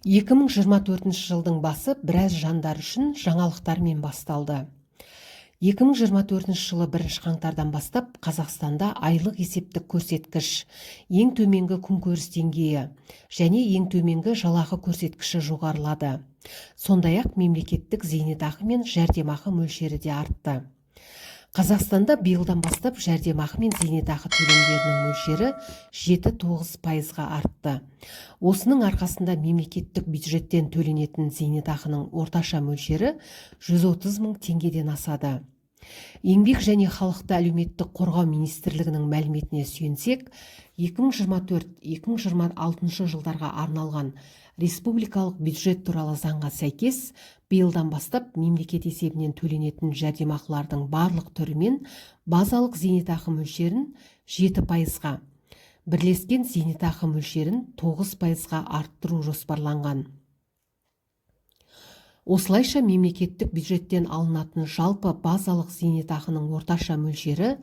2024 жылдың басы біраз жандар үшін жаңалықтармен басталды. 2024 жылы 1 қаңтардан бастап Қазақстанда айлық есептік көрсеткіш, ең төменгі күнкөріс деңгейі және ең төменгі жалақы көрсеткіші жоғарылады. Сондай-ақ мемлекеттік зейнетақы мен жәрдемақы мөлшері де артты. Қазақстанда биылдан бастап жәрдемақы мен зейнетақы төлемдерінің мөлшері 7-9%-ға артты. Осының арқасында мемлекеттік бюджеттен төленетін зейнетақының орташа мөлшері 130 мың теңгеден асады. Еңбек және халықты әлеуметтік қорғау министрлігінің мәліметіне сүйенсек, 2024-2026 жылдарға арналған республикалық бюджет туралы заңға сәйкес, биылдан бастап мемлекет есебінен төленетін жәрдемақылардың барлық түрі мен базалық зейнетақы мөлшерін 7%-ға, бірлескен зейнетақы мөлшерін 9%-ға арттыру жоспарланған. Осылайша мемлекеттік бюджеттен алынатын жалпы базалық зейнетақының орташа мөлшері,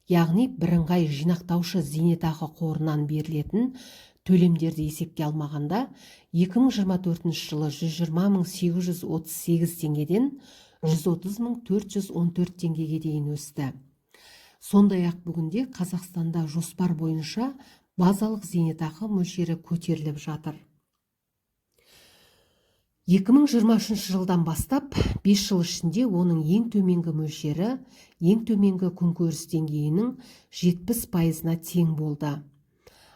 яғни бірыңғай жинақтаушы зейнетақы қорынан берілетін төлемдерді есепке алмағанда, 2024 жылы 120.838 теңгеден 130.414 теңгеге дейін өсті. Сондай-ақ бүгінде Қазақстанда жоспар бойынша базалық зейнетақы мөлшері көтеріліп жатыр. 2023 жылдан бастап 5 жыл ішінде оның ең төменгі мөлшері ең төменгі күнкөріс деңгейінің 70%-на тең болды.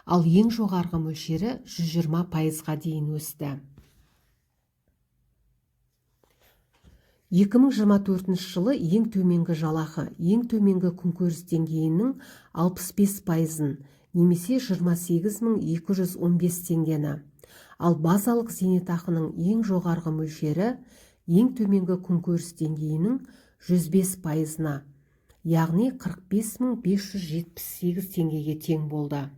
Ал ең жоғарғы мөлшері 120%-ға дейін өсті. 2024 жылы ең төменгі жалақы ең төменгі күнкөріс деңгейінің 65%-ын, немесе 28.215 теңгені, ал базалық зейнетақының ең жоғарғы мөлшері ең төменгі күнкөріс деңгейінің 105%-на, яғни 45.578 теңгеге тең болды.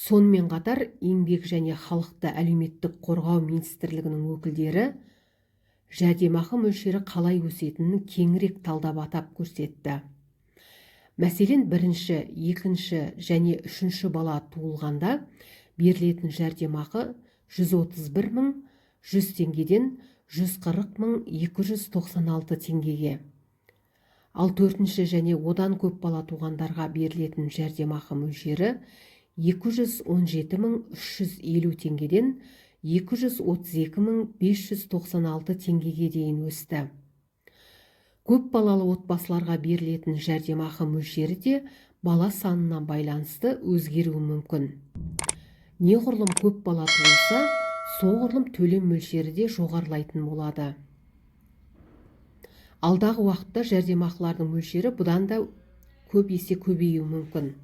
Сонымен қатар, еңбек және халықты әлеуметтік қорғау министрлігінің өкілдері жәрдемақы мөлшері қалай өсетінін кеңірек талдап атап көрсетті. Мәселен, бірінші, екінші және үшінші бала туылғанда берілетін жәрдемақы 131.100 теңгеден 140.296 теңгеге. Ал төртінші және одан көп бала туғандарға берілетін жәрдемақы мөлшері 217.350 теңгеден 232.596 теңгеге дейін өсті. Көп балалы отбасыларға берілетін жәрдемақы мөлшері де бала санына байланысты өзгеруі мүмкін. Неғұрлым көп бала туылса, соғұрлым төлем мөлшері де жоғарылайтын болады. Алдағы уақытта жәрдемақылардың мөлшері бұдан да көп есе көбеюі мүмкін.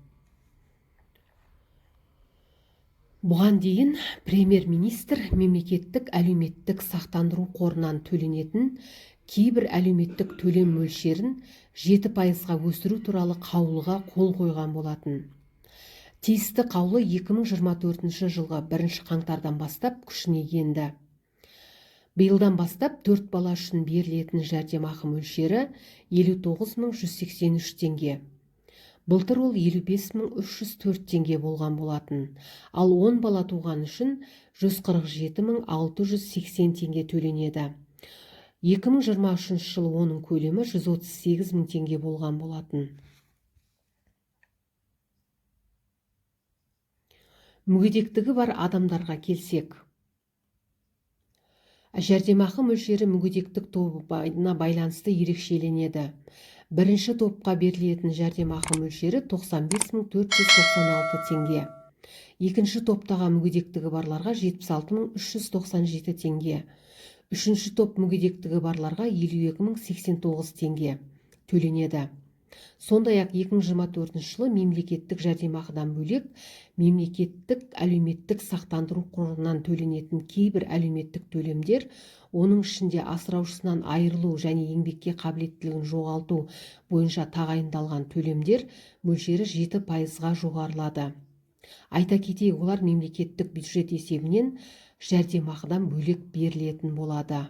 Бұған дейін премьер-министр мемлекеттік әлеуметтік сақтандыру қорынан төленетін кейбір әлеуметтік төлем мөлшерін 7%-ға өсіру туралы қаулыға қол қойған болатын. Тиісті қаулы 2024 жылғы 1 қаңтардан бастап күшіне енді. Биылдан бастап 4 бала үшін берілетін жәрдемақы мөлшері 59.183 теңге. Былтыр ол 55.304 теңге болған болатын, ал 10 бала туған үшін 147.680 теңге төленеді. 2023 жылы оның көлемі 138.000 теңге болған болатын. Мүгедектігі бар адамдарға келсек, жәрдемақы мөлшері мүгедектік тобына байланысты ерекшеленеді. Бірінші топқа берілетін жәрдемақы мөлшері 95.496 теңге. Екінші топтағы мүгедектігі барларға 76.397 теңге. Үшінші топ мүгедектігі барларға 52.089 теңге төленеді. Сондай-ақ 2024 жылы мемлекеттік жәрдемақыдан бөлек мемлекеттік әлеуметтік сақтандыру қорынан төленетін кейбір әлеуметтік төлемдер, оның ішінде асыраушысынан айырылу және еңбекке қабілеттілігін жоғалту бойынша тағайындалған төлемдер мөлшері 7%-ға жоғарылады. Айта кетейік, олар мемлекеттік бюджет есебінен жәрдемақыдан бөлек берілетін болады.